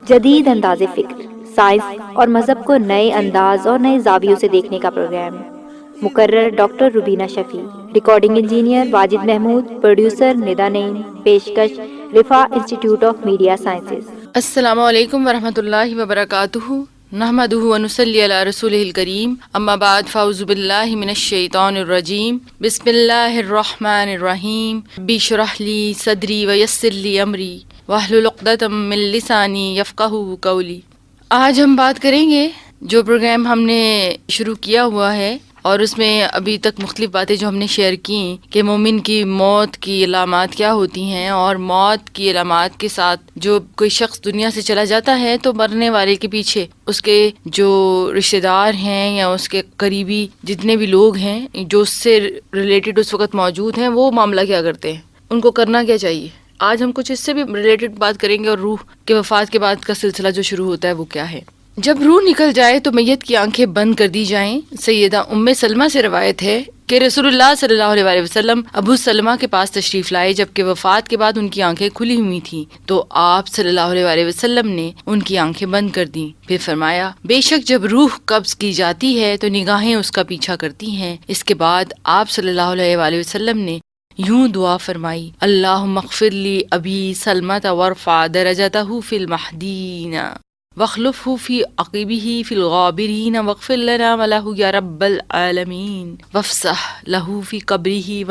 جدید انداز فکر، سائنس اور مذہب کو نئے انداز اور نئے زاویوں سے دیکھنے کا پروگرام۔ مقرر doctor Rubina Shafi, recording engineer Wajid Mahmood, producer Nida Naeem, پیشکش Riphah institute of media sciences. السلام علیکم ورحمۃ اللہ وبرکاتہ، نحمدہ ونصلی علی رسولہ الکریم، اما بعد فاعوذ باللہ من الشیطان الرجیم، بسم اللہ الرحمن الرحیم، رب اشرح لی صدری ویسر لی امری واحلل عقدۃ من لسانی یفقہوا قولی۔ آج ہم بات کریں گے جو پروگرام ہم نے شروع کیا ہوا ہے اور اس میں ابھی تک مختلف باتیں جو ہم نے شیئر کی کہ مومن کی موت کی علامات کیا ہوتی ہیں، اور موت کی علامات کے ساتھ جو کوئی شخص دنیا سے چلا جاتا ہے تو مرنے والے کے پیچھے اس کے جو رشتہ دار ہیں یا اس کے قریبی جتنے بھی لوگ ہیں جو اس سے ریلیٹڈ اس وقت موجود ہیں وہ معاملہ کیا کرتے ہیں، ان کو کرنا کیا چاہیے۔ آج ہم کچھ اس سے بھی ریلیٹڈ بات کریں گے، اور روح کے وفات کے بعد کا سلسلہ جو شروع ہوتا ہے وہ کیا ہے۔ جب روح نکل جائے تو میت کی آنکھیں بند کر دی جائیں۔ سیدہ ام سلمہ سے روایت ہے کہ رسول اللہ صلی اللہ علیہ وسلم ابو سلمہ کے پاس تشریف لائے، جبکہ وفات کے بعد ان کی آنکھیں کھلی ہوئی تھیں، تو آپ صلی اللہ علیہ وسلم نے ان کی آنکھیں بند کر دیں۔ پھر فرمایا، بے شک جب روح قبض کی جاتی ہے تو نگاہیں اس کا پیچھا کرتی ہیں۔ اس کے بعد آپ صلی اللہ علیہ وسلم نے یوں دعا فرمائی، اللہم اغفر لی ابی سلمۃ وارفع درجتہ فی المہدیین واخلفہ فی عقبہ فی الغابرین واغفر لنا ولہ یا رب العالمین وافسح لہ فی قبرہ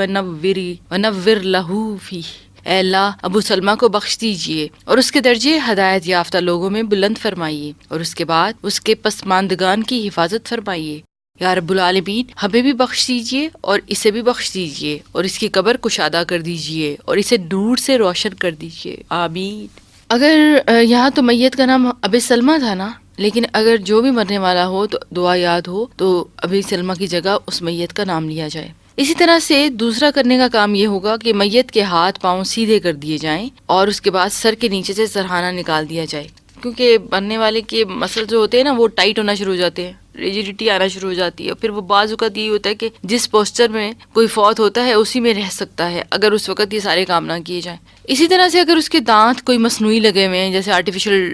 ونور لہ فیہ۔ اے اللہ، ابو سلمہ کو بخش دیجئے اور اس کے درجے ہدایت یافتہ لوگوں میں بلند فرمائیے، اور اس کے بعد اس کے پسماندگان کی حفاظت فرمائیے۔ یا رب العالمین، ہمیں بھی بخش دیجئے اور اسے بھی بخش دیجئے، اور اس کی قبر کشادہ کر دیجئے اور اسے نور سے روشن کر دیجئے، آمین۔ اگر یہاں تو میت کا نام ابی سلمہ تھا نا، لیکن اگر جو بھی مرنے والا ہو تو دعا یاد ہو تو ابی سلمہ کی جگہ اس میت کا نام لیا جائے۔ اسی طرح سے دوسرا کرنے کا کام یہ ہوگا کہ میت کے ہاتھ پاؤں سیدھے کر دیے جائیں، اور اس کے بعد سر کے نیچے سے سرہانہ نکال دیا جائے، کیونکہ مرنے والے کے مسل جو ہوتے ہیں نا وہ ٹائٹ ہونا شروع ہو جاتے ہیں، ریجیڈیٹی آنا شروع ہو جاتی ہے، پھر وہ بعض اوقات یہ ہوتا ہے کہ جس پوسچر میں کوئی فوت ہوتا ہے اسی میں رہ سکتا ہے اگر اس وقت یہ سارے کام نہ کیے جائیں۔ اسی طرح سے اگر اس کے دانت کوئی مصنوعی لگے ہوئے ہیں، جیسے آرٹیفیشل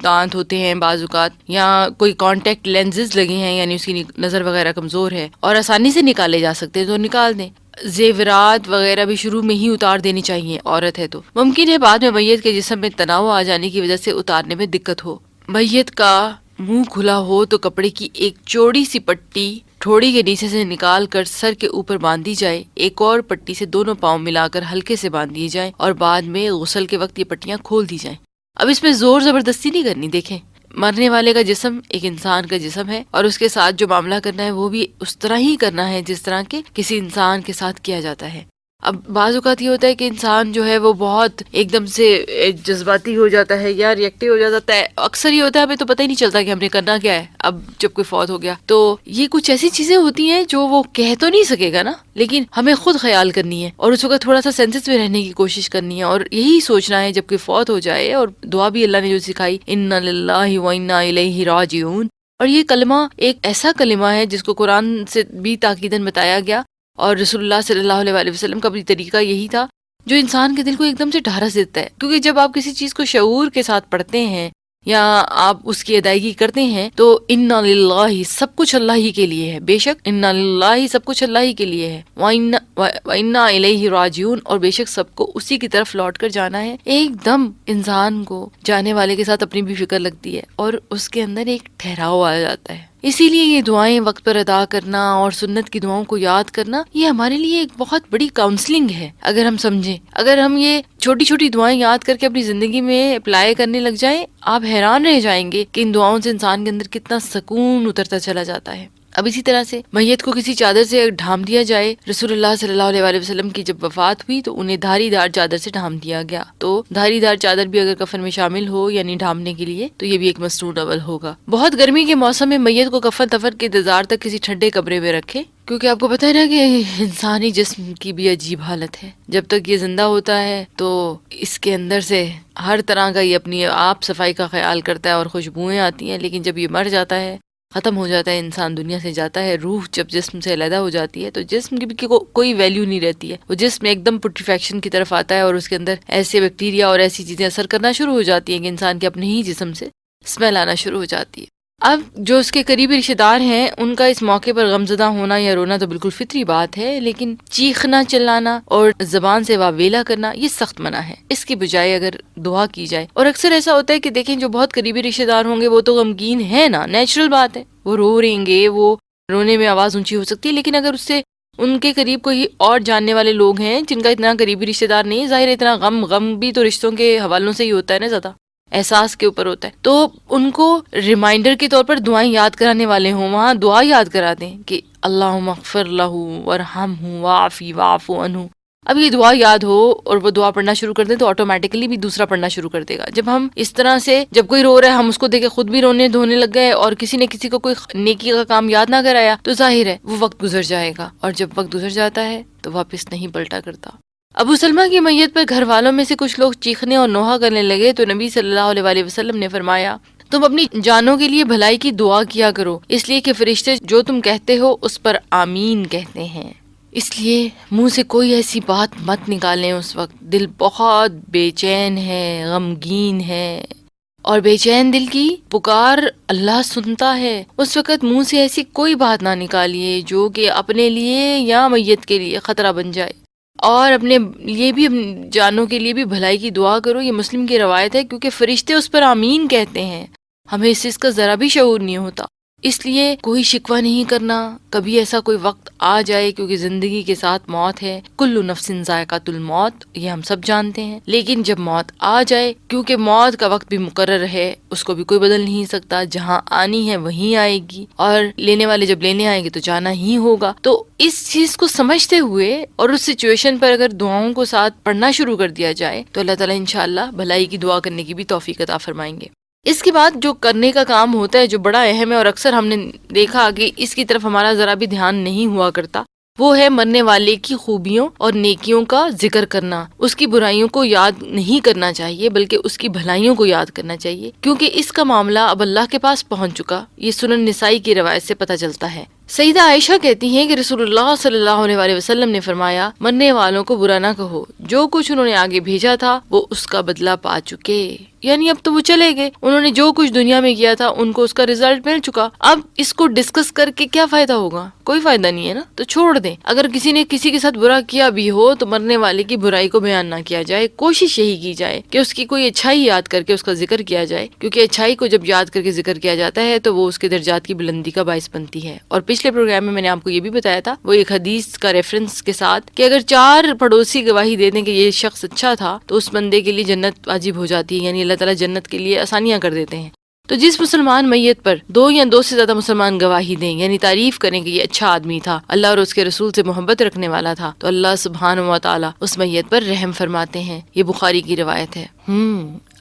دانت ہوتے ہیں بعض اوقات، یا کوئی کانٹیکٹ لینزز لگے ہیں، یعنی اس کی نظر وغیرہ کمزور ہے اور آسانی سے نکالے جا سکتے ہیں تو نکال دیں۔ زیورات وغیرہ بھی شروع میں ہی اتار دینی چاہیے، عورت ہے تو ممکن ہے بعد میں میت کے جسم میں تناؤ آ جانے کی وجہ سے اتارنے میں دقت ہو۔ میت کا منہ کھلا ہو تو کپڑے کی ایک چوڑی سی پٹی ٹھوڑی کے نیچے سے نکال کر سر کے اوپر باندھ دی جائے، ایک اور پٹی سے دونوں پاؤں ملا کر ہلکے سے باندھ دیے جائیں، اور بعد میں غسل کے وقت یہ پٹیاں کھول دی جائیں۔ اب اس میں زور زبردستی نہیں کرنی، دیکھیں مرنے والے کا جسم ایک انسان کا جسم ہے، اور اس کے ساتھ جو معاملہ کرنا ہے وہ بھی اس طرح ہی کرنا ہے جس طرح کہ کسی انسان کے ساتھ کیا جاتا ہے۔ اب بعض اوقات یہ ہوتا ہے کہ انسان جو ہے وہ بہت ایک دم سے جذباتی ہو جاتا ہے یا ریئیکٹیو ہو جاتا ہے، اکثر یہ ہوتا ہے ہمیں تو پتہ ہی نہیں چلتا کہ ہم نے کرنا کیا ہے اب جب کوئی فوت ہو گیا۔ تو یہ کچھ ایسی چیزیں ہوتی ہیں جو وہ کہہ تو نہیں سکے گا نا، لیکن ہمیں خود خیال کرنی ہے اور اس وقت تھوڑا سا سینسس میں رہنے کی کوشش کرنی ہے، اور یہی سوچنا ہے جب کوئی فوت ہو جائے، اور دعا بھی اللہ نے جو سکھائی، انا للہ و انا الیہ راجعون، اور یہ کلمہ ایک ایسا کلمہ ہے جس کو قرآن سے بھی تاکیداً بتایا گیا، اور رسول اللہ صلی اللہ علیہ وسلم کا بھی طریقہ یہی تھا جو انسان کے دل کو ایک دم سے ڈھارس دیتا ہے، کیونکہ جب آپ کسی چیز کو شعور کے ساتھ پڑھتے ہیں یا آپ اس کی ادائیگی کرتے ہیں تو انا للہ سب کچھ اللہ ہی کے لیے ہے، بے شک انا للہ سب کچھ اللہ ہی کے لیے ہے، وانا الیہ راجعون، اور بے شک سب کو اسی کی طرف لوٹ کر جانا ہے۔ ایک دم انسان کو جانے والے کے ساتھ اپنی بھی فکر لگتی ہے اور اس کے اندر ایک ٹھہراؤ آ جاتا ہے۔ اسی لیے یہ دعائیں وقت پر ادا کرنا اور سنت کی دعاؤں کو یاد کرنا یہ ہمارے لیے ایک بہت بڑی کاؤنسلنگ ہے۔ اگر ہم سمجھیں، اگر ہم یہ چھوٹی چھوٹی دعائیں یاد کر کے اپنی زندگی میں اپلائی کرنے لگ جائیں، آپ حیران رہ جائیں گے کہ ان دعاؤں سے انسان کے اندر کتنا سکون اترتا چلا جاتا ہے۔ اب اسی طرح سے میت کو کسی چادر سے ڈھانپ دیا جائے۔ رسول اللہ صلی اللہ علیہ وسلم کی جب وفات ہوئی تو انہیں دھاری دار چادر سے ڈھانپ دیا گیا، تو دھاری دار چادر بھی اگر کفن میں شامل ہو یعنی ڈھانپنے کے لیے تو یہ بھی ایک مسنون عمل ہوگا۔ بہت گرمی کے موسم میں میت کو کفن دفن کے انتظار تک کسی ٹھنڈے کمرے میں رکھے، کیونکہ آپ کو پتہ ہے نا کہ انسانی جسم کی بھی عجیب حالت ہے، جب تک یہ زندہ ہوتا ہے تو اس کے اندر سے ہر طرح کا یہ اپنی آپ صفائی کا خیال کرتا ہے اور خوشبوئیں آتی ہیں، لیکن جب یہ مر جاتا ہے ختم ہو جاتا ہے، انسان دنیا سے جاتا ہے، روح جب جسم سے علیحدہ ہو جاتی ہے تو جسم کی بھی کوئی ویلیو نہیں رہتی ہے، وہ جسم ایک دم پوٹریفیکشن کی طرف آتا ہے اور اس کے اندر ایسے بیکٹیریا اور ایسی چیزیں اثر کرنا شروع ہو جاتی ہیں کہ انسان کے اپنے ہی جسم سے اسمیل آنا شروع ہو جاتی ہے۔ اب جو اس کے قریبی رشتہ دار ہیں ان کا اس موقع پر غمزدہ ہونا یا رونا تو بالکل فطری بات ہے، لیکن چیخنا چلانا اور زبان سے واویلا کرنا یہ سخت منع ہے۔ اس کی بجائے اگر دعا کی جائے، اور اکثر ایسا ہوتا ہے کہ دیکھیں جو بہت قریبی رشتہ دار ہوں گے وہ تو غمگین ہے نا، نیچرل بات ہے، وہ رو رہیں گے، وہ رونے میں آواز اونچی ہو سکتی ہے، لیکن اگر اس سے ان کے قریب کوئی اور جاننے والے لوگ ہیں جن کا اتنا قریبی رشتہ دار نہیں، ظاہر ہے اتنا غم بھی تو رشتوں کے حوالوں سے ہی ہوتا ہے نا، زیادہ احساس کے اوپر ہوتا ہے، تو ان کو ریمائنڈر کے طور پر دعائیں یاد کرانے والے ہوں، وہاں دعا یاد کرا دیں کہ اللہم اغفر لہ وارحمہ وعافی واعف عنہ۔ اب یہ دعا یاد ہو اور وہ دعا پڑھنا شروع کر دیں تو آٹومیٹکلی بھی دوسرا پڑھنا شروع کر دے گا۔ جب ہم اس طرح سے، جب کوئی رو رہا ہے ہم اس کو دیکھ کے خود بھی رونے دھونے لگ گئے اور کسی نے کسی کو کوئی نیکی کا کام یاد نہ کرایا تو ظاہر ہے وہ وقت گزر جائے گا، اور جب وقت گزر جاتا ہے تو واپس نہیں پلٹا کرتا۔ ابو سلمہ کی میت پر گھر والوں میں سے کچھ لوگ چیخنے اور نوحہ کرنے لگے تو نبی صلی اللہ علیہ وآلہ وسلم نے فرمایا، تم اپنی جانوں کے لیے بھلائی کی دعا کیا کرو، اس لیے کہ فرشتے جو تم کہتے ہو اس پر آمین کہتے ہیں۔ اس لیے منہ سے کوئی ایسی بات مت نکالیں اس وقت، دل بہت بے چین ہے، غمگین ہے، اور بے چین دل کی پکار اللہ سنتا ہے۔ اس وقت منہ سے ایسی کوئی بات نہ نکالیے جو کہ اپنے لیے یا میت کے لیے خطرہ بن جائے، اور اپنے لیے بھی، جانوں کے لیے بھی بھلائی کی دعا کرو۔ یہ مسلم کی روایت ہے، کیونکہ فرشتے اس پر آمین کہتے ہیں۔ ہمیں اس چیز کا ذرا بھی شعور نہیں ہوتا، اس لیے کوئی شکوہ نہیں کرنا۔ کبھی ایسا کوئی وقت آ جائے، کیونکہ زندگی کے ساتھ موت ہے، کل نفس ذائقۃ الموت، یہ ہم سب جانتے ہیں، لیکن جب موت آ جائے، کیونکہ موت کا وقت بھی مقرر ہے، اس کو بھی کوئی بدل نہیں سکتا، جہاں آنی ہے وہیں آئے گی، اور لینے والے جب لینے آئیں گے تو جانا ہی ہوگا۔ تو اس چیز کو سمجھتے ہوئے اور اس سچویشن پر اگر دعاؤں کو ساتھ پڑھنا شروع کر دیا جائے تو اللہ تعالیٰ انشاءاللہ بھلائی کی دعا کرنے کی بھی توفیق عطا فرمائیں گے۔ اس کے بعد جو کرنے کا کام ہوتا ہے جو بڑا اہم ہے، اور اکثر ہم نے دیکھا کہ اس کی طرف ہمارا ذرا بھی دھیان نہیں ہوا کرتا، وہ ہے مرنے والے کی خوبیوں اور نیکیوں کا ذکر کرنا۔ اس کی برائیوں کو یاد نہیں کرنا چاہیے بلکہ اس کی بھلائیوں کو یاد کرنا چاہیے، کیونکہ اس کا معاملہ اب اللہ کے پاس پہنچ چکا۔ یہ سنن نسائی کی روایت سے پتہ چلتا ہے۔ سیدہ عائشہ کہتی ہیں کہ رسول اللہ صلی اللہ علیہ وآلہ وسلم نے فرمایا، مرنے والوں کو برا نہ کہو، جو کچھ انہوں نے آگے بھیجا تھا وہ اس کا بدلہ پا چکے، یعنی اب تو وہ چلے گئے، انہوں نے جو کچھ دنیا میں کیا تھا ان کو اس کا رزلٹ مل چکا، اب اس کو ڈسکس کر کے کیا فائدہ ہوگا؟ کوئی فائدہ نہیں ہے نا، تو چھوڑ دیں۔ اگر کسی نے کسی کے ساتھ برا کیا بھی ہو تو مرنے والے کی برائی کو بیان نہ کیا جائے، کوشش یہی کی جائے کہ اس کی کوئی اچھائی یاد کر کے اس کا ذکر کیا جائے، کیونکہ اچھائی کو جب یاد کر کے ذکر کیا جاتا ہے تو وہ اس کے درجات کی بلندی کا باعث بنتی ہے۔ اور پچھلے پروگرام میں نے آپ کو یہ بھی بتایا تھا، وہ ایک حدیث کا ریفرنس کے ساتھ، کہ اگر 4 پڑوسی گواہی دے دیں کہ یہ شخص اچھا تھا تو اس بندے کے لیے جنت واجب ہو جاتی ہے، یعنی اللہ تعالیٰ جنت کے لیے آسانیاں کر دیتے ہیں۔ تو جس مسلمان میت پر 2 یا 2 سے زیادہ مسلمان گواہی دیں، یعنی تعریف کریں کہ یہ اچھا آدمی تھا، اللہ اور اس کے رسول سے محبت رکھنے والا تھا، تو اللہ سبحانہ و تعالیٰ اس میت پر رحم فرماتے ہیں۔ یہ بخاری کی روایت ہے۔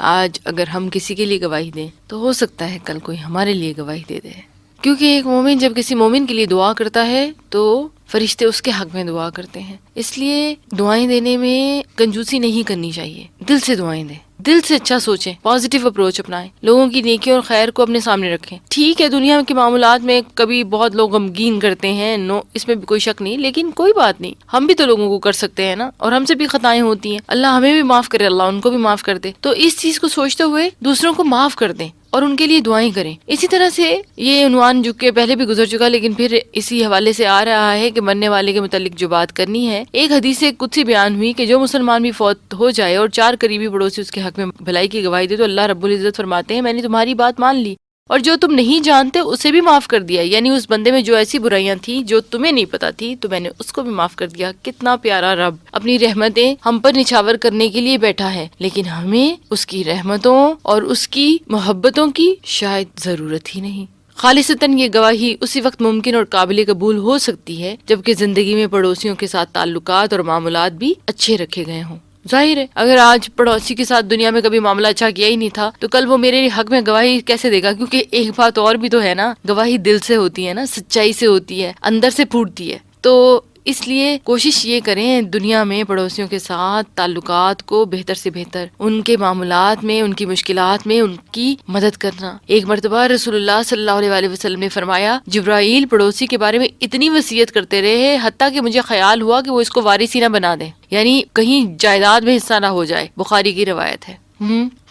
آج اگر ہم کسی کے لیے گواہی دیں تو ہو سکتا ہے کل کوئی ہمارے لیے گواہی دے دے، کیونکہ ایک مومن جب کسی مومن کے لیے دعا کرتا ہے تو فرشتے اس کے حق میں دعا کرتے ہیں۔ اس لیے دعائیں دینے میں کنجوسی نہیں کرنی چاہیے، دل سے دعائیں دیں، دل سے اچھا سوچیں، پازیٹیو اپروچ اپنائیں، لوگوں کی نیکی اور خیر کو اپنے سامنے رکھیں۔ ٹھیک ہے دنیا کے معاملات میں کبھی بہت لوگ غمگین کرتے ہیں، اس میں بھی کوئی شک نہیں، لیکن کوئی بات نہیں، ہم بھی تو لوگوں کو کر سکتے ہیں نا، اور ہم سے بھی خطائیں ہوتی ہیں، اللہ ہمیں بھی معاف کرے، اللہ ان کو بھی معاف کر دے۔ تو اس چیز کو سوچتے ہوئے دوسروں کو معاف کر دیں اور ان کے لیے دعائیں کریں۔ اسی طرح سے یہ عنوان جو کہ پہلے بھی گزر چکا لیکن پھر اسی حوالے سے آ رہا ہے کہ مرنے والے کے متعلق جو بات کرنی ہے، ایک حدیث قدسی بیان ہوئی کہ جو مسلمان بھی فوت ہو جائے اور 4 قریبی پڑوسی اس کے حق میں بھلائی کی گواہی دے تو اللہ رب العزت فرماتے ہیں میں نے تمہاری بات مان لی، اور جو تم نہیں جانتے اسے بھی معاف کر دیا، یعنی اس بندے میں جو ایسی برائیاں تھیں جو تمہیں نہیں پتا تھی تو میں نے اس کو بھی معاف کر دیا۔ کتنا پیارا رب اپنی رحمتیں ہم پر نچھاور کرنے کے لیے بیٹھا ہے، لیکن ہمیں اس کی رحمتوں اور اس کی محبتوں کی شاید ضرورت ہی نہیں۔ خالصتاً یہ گواہی اسی وقت ممکن اور قابل قبول ہو سکتی ہے جبکہ زندگی میں پڑوسیوں کے ساتھ تعلقات اور معاملات بھی اچھے رکھے گئے ہوں۔ ظاہر ہے اگر آج پڑوسی کے ساتھ دنیا میں کبھی معاملہ اچھا کیا ہی نہیں تھا تو کل وہ میرے حق میں گواہی کیسے دے گا؟ کیونکہ ایک بات اور بھی تو ہے نا، گواہی دل سے ہوتی ہے نا، سچائی سے ہوتی ہے، اندر سے پھوٹتی ہے۔ تو اس لیے کوشش یہ کریں دنیا میں پڑوسیوں کے ساتھ تعلقات کو بہتر سے بہتر، ان کے معاملات میں، ان کی مشکلات میں ان کی مدد کرنا۔ ایک مرتبہ رسول اللہ صلی اللہ علیہ وسلم نے فرمایا، جبرائیل پڑوسی کے بارے میں اتنی وصیت کرتے رہے حتیٰ کہ مجھے خیال ہوا کہ وہ اس کو وارث ہی نہ بنا دیں، یعنی کہیں جائیداد میں حصہ نہ ہو جائے۔ بخاری کی روایت ہے۔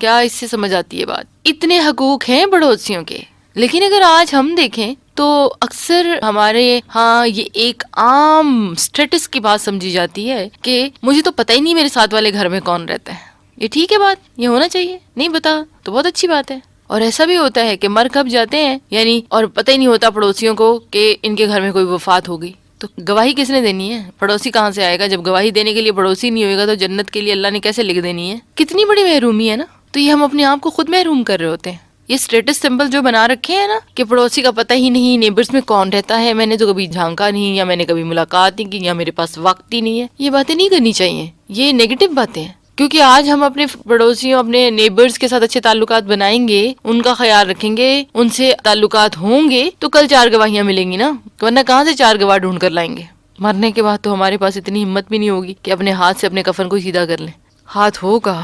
کیا اس سے سمجھ آتی ہے بات؟ اتنے حقوق ہیں پڑوسیوں کے، لیکن اگر آج ہم دیکھیں تو اکثر ہمارے ہاں یہ ایک عام سٹیٹس کی بات سمجھی جاتی ہے کہ مجھے تو پتہ ہی نہیں میرے ساتھ والے گھر میں کون رہتا ہے۔ یہ ٹھیک ہے بات، یہ ہونا چاہیے، نہیں پتا تو بہت اچھی بات ہے۔ اور ایسا بھی ہوتا ہے کہ مر کب جاتے ہیں یعنی اور پتہ ہی نہیں ہوتا پڑوسیوں کو کہ ان کے گھر میں کوئی وفات ہو گئی، تو گواہی کس نے دینی ہے؟ پڑوسی کہاں سے آئے گا؟ جب گواہی دینے کے لیے پڑوسی نہیں ہوئے گا تو جنت کے لیے اللہ نے کیسے لکھ دینی ہے؟ کتنی بڑی محرومی ہے نا۔ تو یہ ہم اپنے آپ کو خود محروم کر رہے ہوتے ہیں۔ یہ اسٹیٹس سمبل جو بنا رکھے ہیں نا کہ پڑوسی کا پتہ ہی نہیں، نیبرز میں کون رہتا ہے، میں نے تو کبھی جھانکا نہیں، یا میں نے کبھی ملاقات نہیں کی، یا میرے پاس وقت ہی نہیں ہے، یہ باتیں نہیں کرنی چاہیے۔ یہ نیگیٹو باتیں ہیں، کیونکہ آج ہم اپنے پڑوسیوں، اپنے نیبرز کے ساتھ اچھے تعلقات بنائیں گے، ان کا خیال رکھیں گے، ان سے تعلقات ہوں گے تو کل 4 گواہیاں ملیں گی نا، ورنہ کہاں سے 4 گواہ ڈھونڈ کر لائیں گے؟ مرنے کے بعد تو ہمارے پاس اتنی ہمت بھی نہیں ہوگی کہ اپنے ہاتھ سے اپنے کفن کو سیدھا کر لیں۔ ہاتھ ہوگا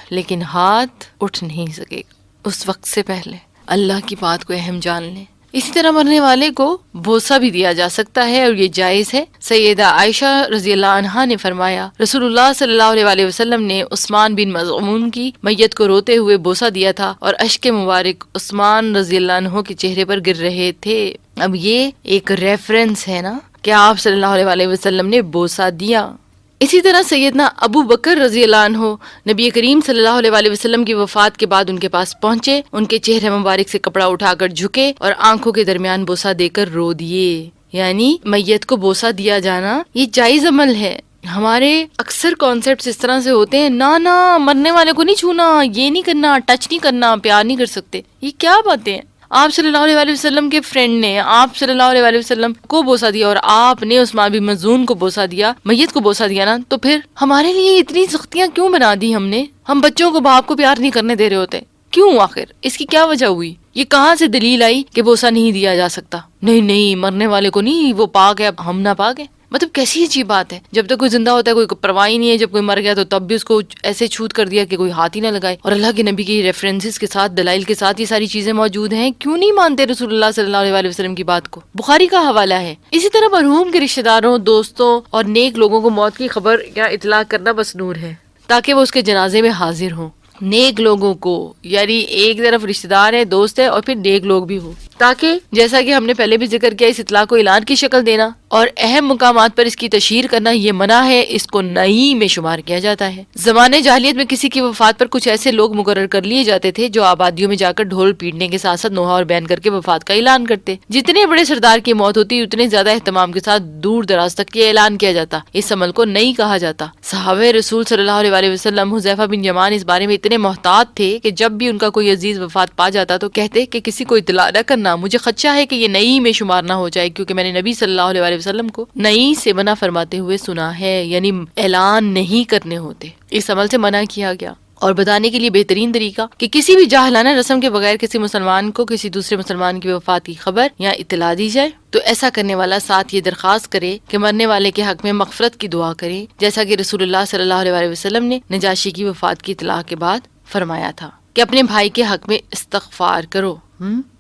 لیکن ہاتھ اٹھ نہیں سکے گا اس وقت سے پہلے۔ اللہ کی بات کو اہم جان لیں۔ اسی طرح مرنے والے کو بوسہ بھی دیا جا سکتا ہے اور یہ جائز ہے۔ سیدہ عائشہ رضی اللہ عنہا نے فرمایا، رسول اللہ صلی اللہ علیہ وسلم نے عثمان بن مظعون کی میت کو روتے ہوئے بوسہ دیا تھا اور اشک مبارک عثمان رضی اللہ عنہ کے چہرے پر گر رہے تھے۔ اب یہ ایک ریفرنس ہے نا کہ آپ صلی اللہ علیہ وسلم نے بوسہ دیا۔ اسی طرح سیدنا ابو بکر رضی اللہ عنہ نبی کریم صلی اللہ علیہ وسلم کی وفات کے بعد ان کے پاس پہنچے، ان کے چہرے مبارک سے کپڑا اٹھا کر جھکے اور آنکھوں کے درمیان بوسہ دے کر رو دیے۔ یعنی میت کو بوسہ دیا جانا یہ جائز عمل ہے۔ ہمارے اکثر کانسیپٹس اس طرح سے ہوتے ہیں، نہ مرنے والے کو نہیں چھونا، یہ نہیں کرنا، ٹچ نہیں کرنا، پیار نہیں کر سکتے۔ یہ کیا باتیں ہیں؟ آپ صلی اللہ علیہ وسلم کے فرینڈ نے آپ صلی اللہ علیہ وسلم کو بوسہ دیا اور آپ نے عثمان بن مظعون کو بوسہ دیا، میت کو بوسہ دیا نا، تو پھر ہمارے لیے اتنی سختیاں کیوں بنا دی ہم نے؟ ہم بچوں کو باپ کو پیار نہیں کرنے دے رہے ہوتے، کیوں؟ آخر اس کی کیا وجہ ہوئی؟ یہ کہاں سے دلیل آئی کہ بوسہ نہیں دیا جا سکتا؟ نہیں مرنے والے کو نہیں، وہ پاک ہے، اب ہم نہ پاک ہیں؟ مطلب کیسی عجیب بات ہے۔ جب تک کوئی زندہ ہوتا ہے کوئی پرواہ ہی نہیں ہے، جب کوئی مر گیا تو تب بھی اس کو ایسے چھوت کر دیا کہ کوئی ہاتھ ہی نہ لگائے۔ اور اللہ کے نبی کی ریفرنسز کے ساتھ، دلائل کے ساتھ یہ ساری چیزیں موجود ہیں، کیوں نہیں مانتے رسول اللہ صلی اللہ علیہ وسلم کی بات کو؟ بخاری کا حوالہ ہے۔ اسی طرح مرحوم کے رشتہ داروں، دوستوں اور نیک لوگوں کو موت کی خبر یا اطلاع کرنا مسنون ہے تاکہ وہ اس کے جنازے میں حاضر ہوں۔ نیک لوگوں کو، یعنی ایک طرف رشتہ دار ہے، دوست ہے، اور پھر نیک لوگ بھی ہوں، تاکہ جیسا کہ ہم نے پہلے بھی ذکر کیا، اس اطلاع کو اعلان کی شکل دینا اور اہم مقامات پر اس کی تشہیر کرنا یہ منع ہے، اس کو نئی میں شمار کیا جاتا ہے۔ زمانے جاہلیت میں کسی کی وفات پر کچھ ایسے لوگ مقرر کر لیے جاتے تھے جو آبادیوں میں جا کر ڈھول پیٹنے کے ساتھ ساتھ نوحہ اور بیان کر کے وفات کا اعلان کرتے۔ جتنے بڑے سردار کی موت ہوتی اتنے زیادہ اہتمام کے ساتھ دور دراز تک یہ اعلان کیا جاتا۔ اس عمل کو نہیں کہا جاتا۔ صحابہ رسول صلی اللہ علیہ وسلم حذیفہ بن یمان اس بارے میں اتنے محتاط تھے کہ جب بھی ان کا کوئی عزیز وفات پا جاتا تو کہتے کہ کسی کو اطلاع نہ کرنا، مجھے خدشہ ہے کہ یہ نئی میں شمار نہ ہو جائے، کیونکہ میں نے نبی صلی اللہ علیہ وسلم کو نئی سے منع فرماتے ہوئے سنا ہے، یعنی اعلان نہیں کرنے ہوتے۔ اس عمل سے منع کیا گیا۔ اور بتانے کے لیے بہترین طریقہ کہ کسی بھی جاہلانہ رسم کے بغیر کسی مسلمان کو کسی دوسرے مسلمان کی وفات کی خبر یا اطلاع دی جائے تو ایسا کرنے والا ساتھ یہ درخواست کرے کہ مرنے والے کے حق میں مغفرت کی دعا کرے، جیسا کہ رسول اللہ صلی اللہ علیہ وسلم نے نجاشی کی وفات کی اطلاع کے بعد فرمایا تھا کہ اپنے بھائی کے حق میں استغفار کرو۔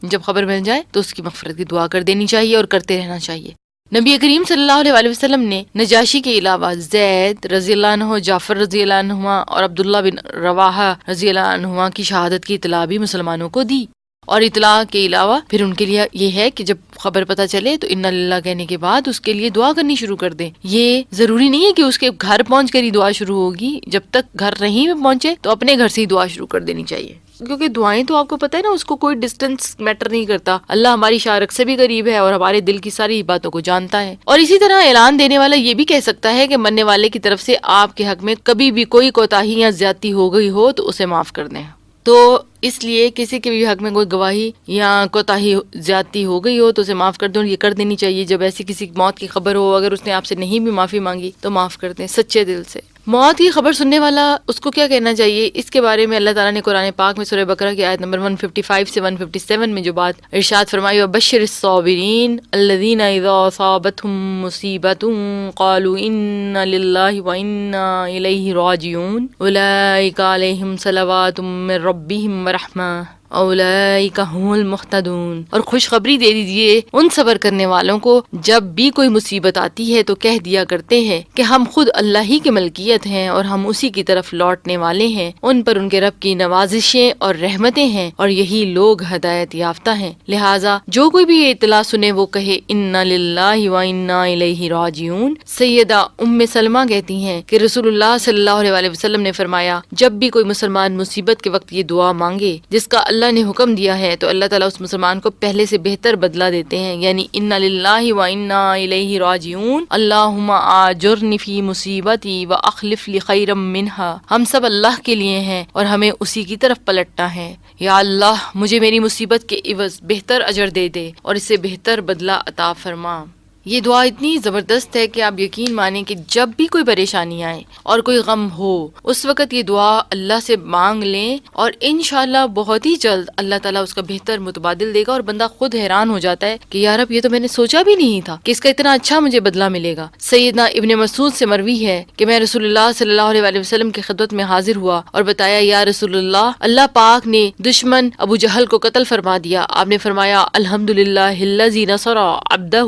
جب خبر مل جائے تو اس کی مغفرت کی دعا کر دینی چاہیے اور کرتے رہنا چاہیے۔ نبی کریم صلی اللہ علیہ وسلم نے نجاشی کے علاوہ زید رضی اللہ عنہ، جعفر رضی اللہ عنہ اور عبداللہ بن رواحہ رضی اللہ عنہ کی شہادت کی اطلاع بھی مسلمانوں کو دی۔ اور اطلاع کے علاوہ پھر ان کے لیے یہ ہے کہ جب خبر پتہ چلے تو انا للہ کہنے کے بعد اس کے لیے دعا کرنی شروع کر دیں۔ یہ ضروری نہیں ہے کہ اس کے گھر پہنچ کر ہی دعا شروع ہوگی، جب تک گھر نہیں پہنچے تو اپنے گھر سے ہی دعا شروع کر دینی چاہیے، کیونکہ دعائیں تو آپ کو پتہ ہے نا، اس کو کوئی ڈسٹینس میٹر نہیں کرتا۔ اللہ ہماری شارک سے بھی قریب ہے اور ہمارے دل کی ساری باتوں کو جانتا ہے۔ اور اسی طرح اعلان دینے والا یہ بھی کہہ سکتا ہے کہ مرنے والے کی طرف سے آپ کے حق میں کبھی بھی کوئی کوتاہی یا زیادتی ہو گئی ہو تو اسے معاف کر دیں۔ تو اس لیے کسی کے بھی حق میں کوئی گواہی یا کوتاہی زیادتی ہو گئی ہو تو اسے معاف کر دیں، اور یہ کر دینی چاہیے۔ جب ایسی کسی موت کی خبر ہو، اگر اس نے آپ سے نہیں بھی معافی مانگی تو معاف کر دیں سچے دل سے۔ موت کی خبر سننے والا اس کو کیا کہنا چاہیے؟ اس کے بارے میں اللہ تعالیٰ نے قرآن پاک میں سورہ بقرہ کی آیت نمبر 155 سے 157 میں جو بات ارشاد فرمائی، وَبَشِّرِ الصَّابِرِينَ الَّذِينَ إِذَا أَصَابَتْهُم مُّصِيبَةٌ قَالُوا إِنَّا لِلَّهِ وَإِنَّا إِلَيْهِ رَاجِعُونَ أُولَٰئِكَ عَلَيْهِمْ صَلَوَاتٌ مِّن رَّبِّهِمْ وَرَحْمَةٌ اولئک هم المہتدون۔ اور خوشخبری دے دیجئے ان صبر کرنے والوں کو جب بھی کوئی مصیبت آتی ہے تو کہہ دیا کرتے ہیں کہ ہم خود اللہ ہی کی ملکیت ہیں اور ہم اسی کی طرف لوٹنے والے ہیں، ان پر ان کے رب کی نوازشیں اور رحمتیں ہیں اور یہی لوگ ہدایت یافتہ ہیں۔ لہٰذا جو کوئی بھی یہ اطلاع سنے وہ کہے انا للہ و انا الیہ راجعون۔ سیدہ ام سلمہ کہتی ہیں کہ رسول اللہ صلی اللہ علیہ وسلم نے فرمایا، جب بھی کوئی مسلمان مصیبت کے وقت یہ دعا مانگے جس کا اللہ نے حکم دیا ہے تو اللہ تعالیٰ اس مسلمان کو پہلے سے بہتر بدلہ دیتے ہیں، یعنی انا للہ و انا الیہ راجعون، اللہم آجرنی فی مصیبتی و اخلف لی خیرا منہا۔ ہم سب اللہ کے لیے ہیں اور ہمیں اسی کی طرف پلٹنا ہے۔ یا اللہ مجھے میری مصیبت کے عوض بہتر اجر دے دے اور اسے بہتر بدلہ عطا فرما۔ یہ دعا اتنی زبردست ہے کہ آپ یقین مانیں کہ جب بھی کوئی پریشانی آئے اور کوئی غم ہو اس وقت یہ دعا اللہ سے مانگ لیں اور انشاءاللہ بہت ہی جلد اللہ تعالیٰ اس کا بہتر متبادل دے گا، اور بندہ خود حیران ہو جاتا ہے کہ یا رب یہ تو میں نے سوچا بھی نہیں تھا کہ اس کا اتنا اچھا مجھے بدلہ ملے گا۔ سیدنا ابن مسعود سے مروی ہے کہ میں رسول اللہ صلی اللہ علیہ وسلم کی خدمت میں حاضر ہوا اور بتایا، یا رسول اللہ، اللہ پاک نے دشمن ابو جہل کو قتل فرما دیا۔ آپ نے فرمایا، الحمدللہ الذی نصر عبدہ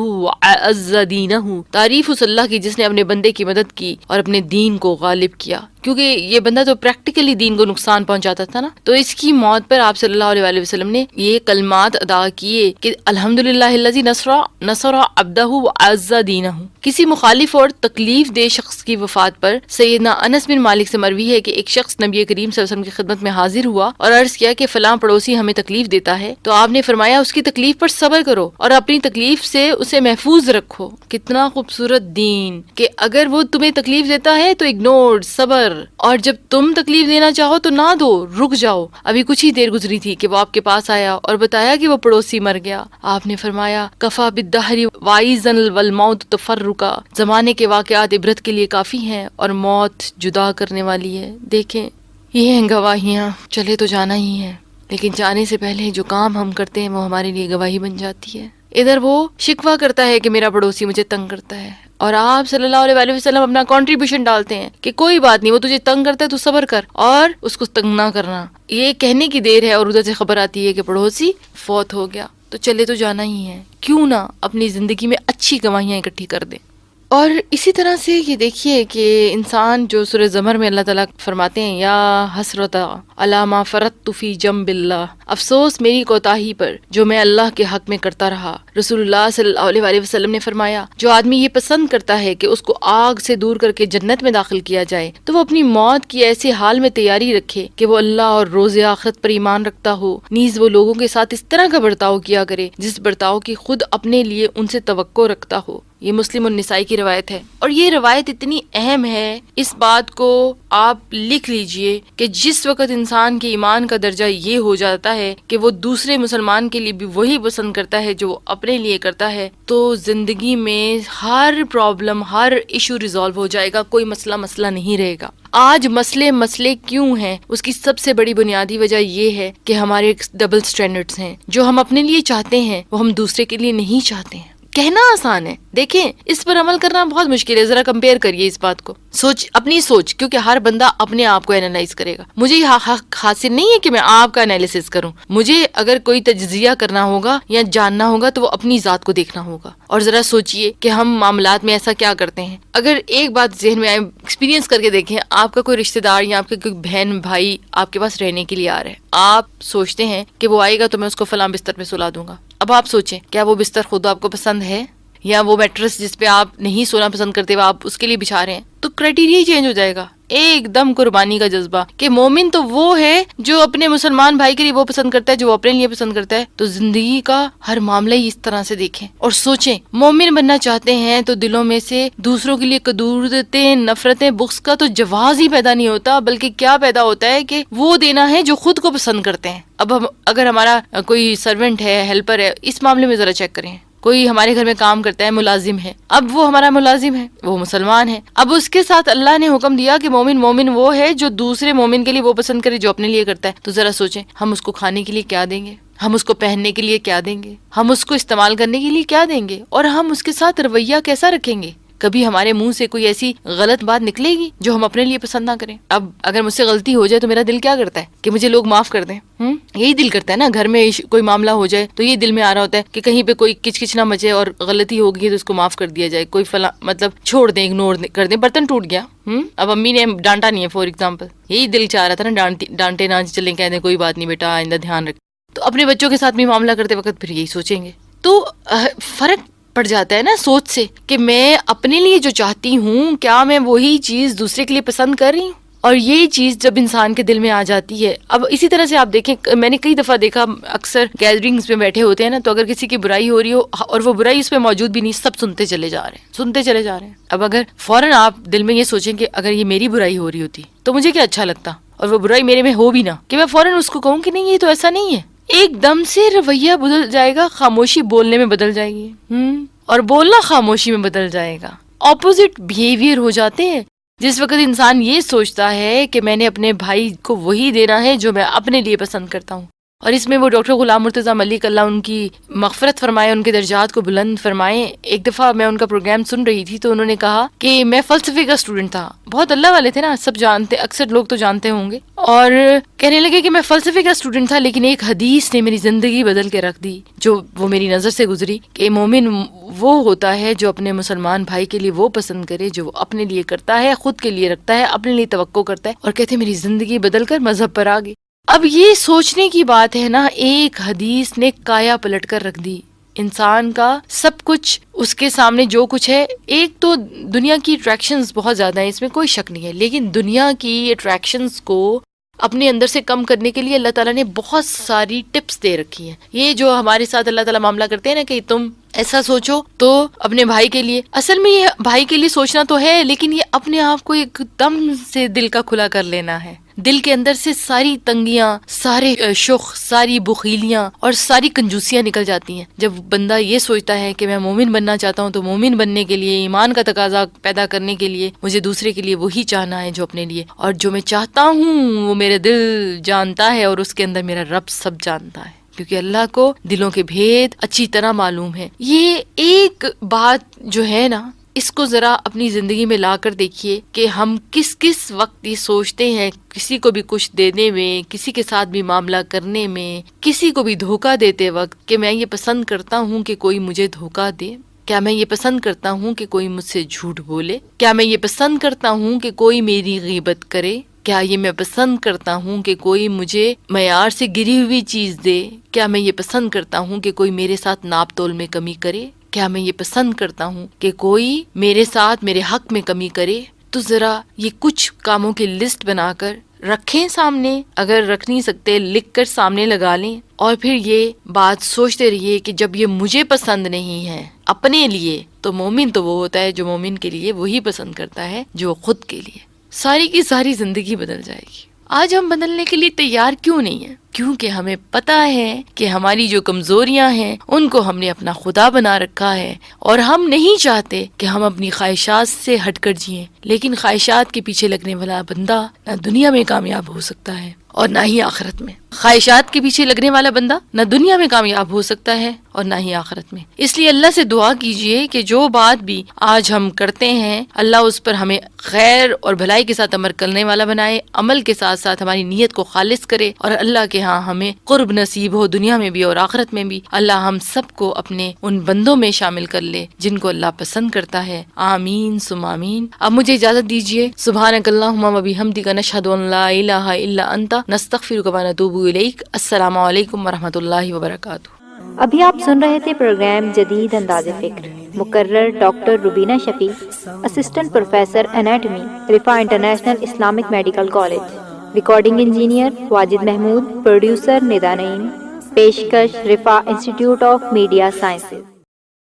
عز دینہ، تعریف اس اللہ کی جس نے اپنے بندے کی مدد کی اور اپنے دین کو غالب کیا، کیونکہ یہ بندہ تو پریکٹیکلی دین کو نقصان پہنچاتا تھا نا۔ تو اس کی موت پر آپ صلی اللہ علیہ وسلم نے یہ کلمات ادا کیے کہ الحمدللہ الذی نصر عبدہ وعز دینہ۔ کسی مخالف اور تکلیف دہ شخص کی وفات پر سیدنا انس بن مالک سے مروی ہے کہ ایک شخص نبی کریم صلی اللہ علیہ وسلم کی خدمت میں حاضر ہوا اور عرض کیا کہ فلاں پڑوسی ہمیں تکلیف دیتا ہے، تو آپ نے فرمایا اس کی تکلیف پر صبر کرو اور اپنی تکلیف سے اسے محفوظ رکھو۔ کتنا خوبصورت دین کہ اگر وہ تمہیں تکلیف دیتا ہے تو اگنور، صبر، اور جب تم تکلیف دینا چاہو تو نہ دو، رک جاؤ۔ ابھی کچھ ہی دیر گزری تھی کہ وہ آپ کے پاس آیا اور بتایا کہ وہ پڑوسی مر گیا۔ آپ نے فرمایا، کفا بالدہر وائزا والموت تفرقا، زمانے کے واقعات عبرت کے لیے کافی ہیں اور موت جدا کرنے والی ہے۔ دیکھیں یہ ہیں گواہیاں، چلے تو جانا ہی ہے، لیکن جانے سے پہلے جو کام ہم کرتے ہیں وہ ہمارے لیے گواہی بن جاتی ہے۔ ادھر وہ شکوہ کرتا ہے کہ میرا پڑوسی مجھے تنگ کرتا ہے، اور آپ صلی اللہ علیہ وسلم اپنا کنٹریبیوشن ڈالتے ہیں کہ کوئی بات نہیں، وہ تجھے تنگ کرتا ہے تو صبر کر اور اس کو تنگ نہ کرنا۔ یہ کہنے کی دیر ہے اور ادھر سے خبر آتی ہے کہ پڑوسی فوت ہو گیا، تو چلے تو جانا ہی ہے، کیوں نہ اپنی زندگی میں اچھی گواہیاں اکٹھی کر دیں۔ اور اسی طرح سے یہ دیکھیے کہ انسان جو سورہ زمر میں اللہ تعالیٰ فرماتے ہیں، یا حسرت علی ما فرطت فی جنب اللہ، افسوس میری کوتاہی پر جو میں اللہ کے حق میں کرتا رہا۔ رسول اللہ صلی اللہ علیہ وسلم نے فرمایا، جو آدمی یہ پسند کرتا ہے کہ اس کو آگ سے دور کر کے جنت میں داخل کیا جائے تو وہ اپنی موت کی ایسے حال میں تیاری رکھے کہ وہ اللہ اور روز آخرت پر ایمان رکھتا ہو، نیز وہ لوگوں کے ساتھ اس طرح کا برتاؤ کیا کرے جس برتاؤ کی خود اپنے لیے ان سے توقع رکھتا ہو۔ یہ مسلم النسائی کی روایت ہے، اور یہ روایت اتنی اہم ہے، اس بات کو آپ لکھ لیجئے کہ جس وقت انسان کے ایمان کا درجہ یہ ہو جاتا ہے کہ وہ دوسرے مسلمان کے لیے بھی وہی پسند کرتا ہے جو وہ اپنے لیے کرتا ہے، تو زندگی میں ہر پرابلم، ہر ایشو ریزالو ہو جائے گا، کوئی مسئلہ نہیں رہے گا۔ آج مسئلے کیوں ہیں؟ اس کی سب سے بڑی بنیادی وجہ یہ ہے کہ ہمارے ڈبل سٹینڈرڈز ہیں، جو ہم اپنے لیے چاہتے ہیں وہ ہم دوسرے کے لیے نہیں چاہتے ہیں۔ کہنا آسان ہے، دیکھیں اس پر عمل کرنا بہت مشکل ہے۔ ذرا کمپیئر کریے اس بات کو، اپنی سوچ، کیونکہ ہر بندہ اپنے آپ کو اینالائز کرے گا۔ مجھے یہ حق حاصل نہیں ہے کہ میں آپ کا انالیسس کروں، مجھے اگر کوئی تجزیہ کرنا ہوگا یا جاننا ہوگا تو وہ اپنی ذات کو دیکھنا ہوگا۔ اور ذرا سوچئے کہ ہم معاملات میں ایسا کیا کرتے ہیں۔ اگر ایک بات ذہن میں آئے، ایکسپیرینس کر کے دیکھیں، آپ کا کوئی رشتہ دار یا آپ کے کوئی بہن بھائی آپ کے پاس رہنے کے لیے آ رہے ہیں، آپ سوچتے ہیں کہ وہ آئے گا تو میں اس کو فلاں بستر پہ سلا دوں گا۔ اب آپ سوچیں، کیا وہ بستر خود آپ کو پسند ہے، یا وہ میٹرس جس پہ آپ نہیں سونا پسند کرتے وہ آپ اس کے لیے بچھا رہے ہیں؟ تو کرائٹیریا ہی چینج ہو جائے گا۔ ایک دم قربانی کا جذبہ کہ مومن تو وہ ہے جو اپنے مسلمان بھائی کے لیے وہ پسند کرتا ہے جو وہ اپنے لیے پسند کرتا ہے۔ تو زندگی کا ہر معاملہ ہی اس طرح سے دیکھیں اور سوچیں، مومن بننا چاہتے ہیں تو دلوں میں سے دوسروں کے لیے قدورتیں، نفرتیں، بغض کا تو جواز ہی پیدا نہیں ہوتا، بلکہ کیا پیدا ہوتا ہے کہ وہ دینا ہے جو خود کو پسند کرتے ہیں۔ اب ہم اگر ہمارا کوئی سرونٹ ہے، ہیلپر ہے، اس معاملے میں ذرا چیک کریں، کوئی ہمارے گھر میں کام کرتا ہے، ملازم ہے، اب وہ ہمارا ملازم ہے، وہ مسلمان ہے، اب اس کے ساتھ اللہ نے حکم دیا کہ مومن وہ ہے جو دوسرے مومن کے لیے وہ پسند کرے جو اپنے لیے کرتا ہے. تو ذرا سوچیں، ہم اس کو کھانے کے لیے کیا دیں گے، ہم اس کو پہننے کے لیے کیا دیں گے، ہم اس کو استعمال کرنے کے لیے کیا دیں گے، اور ہم اس کے ساتھ رویہ کیسا رکھیں گے. کبھی ہمارے منہ سے کوئی ایسی غلط بات نکلے گی جو ہم اپنے لیے پسند نہ کریں. اب اگر مجھ سے غلطی ہو جائے تو میرا دل کیا کرتا ہے کہ مجھے لوگ معاف کر دیں. یہی دل کرتا ہے نا. گھر میں کوئی معاملہ ہو جائے تو یہ دل میں آ رہا ہوتا ہے کہ کہیں پہ کوئی کچ کچ نہ مچے اور غلطی ہو گئی تو اس کو معاف کر دیا جائے. کوئی فلاں مطلب چھوڑ دیں، اگنور کر دیں. برتن ٹوٹ گیا، اب امی نے ڈانٹا نہیں ہے فار ایگزامپل، یہی دل چاہ رہا تھا نا ڈانٹے نہ چلیں، کہہ دیں کوئی بات نہیں بیٹا آئندہ دھیان رکھ. تو اپنے بچوں کے ساتھ بھی معاملہ کرتے وقت پھر یہی سوچیں گے. تو فرق پڑ جاتا ہے نا سوچ سے کہ میں اپنے لیے جو چاہتی ہوں کیا میں وہی چیز دوسرے کے لیے پسند کر رہی ہوں. اور یہ چیز جب انسان کے دل میں آ جاتی ہے، اب اسی طرح سے آپ دیکھیں، میں نے کئی دفعہ دیکھا اکثر گیدرنگز میں بیٹھے ہوتے ہیں نا، تو اگر کسی کی برائی ہو رہی ہو اور وہ برائی اس میں موجود بھی نہیں، سب سنتے چلے جا رہے ہیں. اب اگر فوراً آپ دل میں یہ سوچیں کہ اگر یہ میری برائی ہو رہی ہوتی تو مجھے کیا اچھا لگتا، اور وہ برائی میرے میں ہو بھی نہ، کہ میں فوراً اس کو کہوں کہ نہیں یہ تو ایسا نہیں ہے. ایک دم سے رویہ بدل جائے گا، خاموشی بولنے میں بدل جائے گی، اور بولنا خاموشی میں بدل جائے گا. اپوزٹ بیہیویئر ہو جاتے ہیں. جس وقت انسان یہ سوچتا ہے کہ میں نے اپنے بھائی کو وہی دینا ہے جو میں اپنے لیے پسند کرتا ہوں. اور اس میں وہ ڈاکٹر غلام مرتضیٰ ملک، اللہ ان کی مغفرت فرمائے، ان کے درجات کو بلند فرمائے. ایک دفعہ میں ان کا پروگرام سن رہی تھی تو انہوں نے کہا کہ میں فلسفے کا اسٹوڈنٹ تھا، بہت اللہ والے تھے نا، سب جانتے، اکثر لوگ تو جانتے ہوں گے، اور کہنے لگے کہ میں فلسفے کا اسٹوڈنٹ تھا لیکن ایک حدیث نے میری زندگی بدل کے رکھ دی، جو وہ میری نظر سے گزری، کہ مومن وہ ہوتا ہے جو اپنے مسلمان بھائی کے لیے وہ پسند کرے جو وہ اپنے لیے کرتا ہے، خود کے لیے رکھتا ہے، اپنے لیے توقع کرتا ہے. اور کہتے میری زندگی بدل کر مذہب پر آ گئی. اب یہ سوچنے کی بات ہے نا، ایک حدیث نے کایا پلٹ کر رکھ دی انسان کا. سب کچھ اس کے سامنے جو کچھ ہے، ایک تو دنیا کی اٹریکشنز بہت زیادہ ہیں، اس میں کوئی شک نہیں ہے، لیکن دنیا کی اٹریکشنز کو اپنے اندر سے کم کرنے کے لیے اللہ تعالیٰ نے بہت ساری ٹپس دے رکھی ہیں. یہ جو ہمارے ساتھ اللہ تعالیٰ معاملہ کرتے ہیں نا کہ تم ایسا سوچو تو اپنے بھائی کے لیے، اصل میں یہ بھائی کے لیے سوچنا تو ہے، لیکن یہ اپنے آپ کو ایک دم سے دل کا کھلا کر لینا ہے. دل کے اندر سے ساری تنگیاں، سارے شخ، ساری بخیلیاں اور ساری کنجوسیاں نکل جاتی ہیں. جب بندہ یہ سوچتا ہے کہ میں مومن بننا چاہتا ہوں تو مومن بننے کے لیے، ایمان کا تقاضا پیدا کرنے کے لیے مجھے دوسرے کے لیے وہی چاہنا ہے جو اپنے لیے، اور جو میں چاہتا ہوں وہ میرے دل جانتا ہے اور اس کے اندر میرا رب سب جانتا ہے، کیونکہ اللہ کو دلوں کے بھید اچھی طرح معلوم ہے. یہ ایک بات جو ہے نا، اس کو ذرا اپنی زندگی میں لا کر دیکھیے کہ ہم کس کس وقت یہ سوچتے ہیں، کسی کو بھی کچھ دینے میں، کسی کے ساتھ بھی معاملہ کرنے میں، کسی کو بھی دھوکہ دیتے وقت، کہ میں یہ پسند کرتا ہوں کہ کوئی مجھے دھوکہ دے، کیا میں یہ پسند کرتا ہوں کہ کوئی مجھ سے جھوٹ بولے، کیا میں یہ پسند کرتا ہوں کہ کوئی میری غیبت کرے، کیا یہ میں پسند کرتا ہوں کہ کوئی مجھے معیار سے گری ہوئی چیز دے، کیا میں یہ پسند کرتا ہوں کہ کوئی میرے ساتھ ناپ تول میں کمی کرے، کیا میں یہ پسند کرتا ہوں کہ کوئی میرے ساتھ میرے حق میں کمی کرے. تو ذرا یہ کچھ کاموں کی لسٹ بنا کر رکھیں سامنے، اگر رکھ نہیں سکتے لکھ کر سامنے لگا لیں، اور پھر یہ بات سوچتے رہیے کہ جب یہ مجھے پسند نہیں ہے اپنے لیے، تو مومن تو وہ ہوتا ہے جو مومن کے لیے وہی پسند کرتا ہے جو خود کے لیے. ساری کی ساری زندگی بدل جائے گی. آج ہم بدلنے کے لیے تیار کیوں نہیں ہیں؟ کیونکہ ہمیں پتہ ہے کہ ہماری جو کمزوریاں ہیں ان کو ہم نے اپنا خدا بنا رکھا ہے، اور ہم نہیں چاہتے کہ ہم اپنی خواہشات سے ہٹ کر جئیں. لیکن خواہشات کے پیچھے لگنے والا بندہ نہ دنیا میں کامیاب ہو سکتا ہے اور نہ ہی آخرت میں. خواہشات کے پیچھے لگنے والا بندہ نہ دنیا میں کامیاب ہو سکتا ہے اور نہ ہی آخرت میں. اس لیے اللہ سے دعا کیجئے کہ جو بات بھی آج ہم کرتے ہیں اللہ اس پر ہمیں خیر اور بھلائی کے ساتھ عمل کرنے والا بنائے، عمل کے ساتھ ساتھ ہماری نیت کو خالص کرے، اور اللہ کے ہاں ہمیں قرب نصیب ہو دنیا میں بھی اور آخرت میں بھی. اللہ ہم سب کو اپنے ان بندوں میں شامل کر لے جن کو اللہ پسند کرتا ہے. آمین ثم آمین. اب مجھے اجازت دیجیے. سبحانک اللہم و بحمدک، نشہد ان لا الہ الا انت، نستغفرک و نتوب الیک. السلام علیکم ورحمۃ اللہ وبرکاتہ. ابھی آپ سن رہے تھے پروگرام جدید انداز فکر. مقرر doctor Rubina Shafi, assistant professor anatomy, Riphah international Islamic medical college. Recording engineer Wajid Mahmood, producer Nida Naeem. پیشکش Riphah institute of media sciences.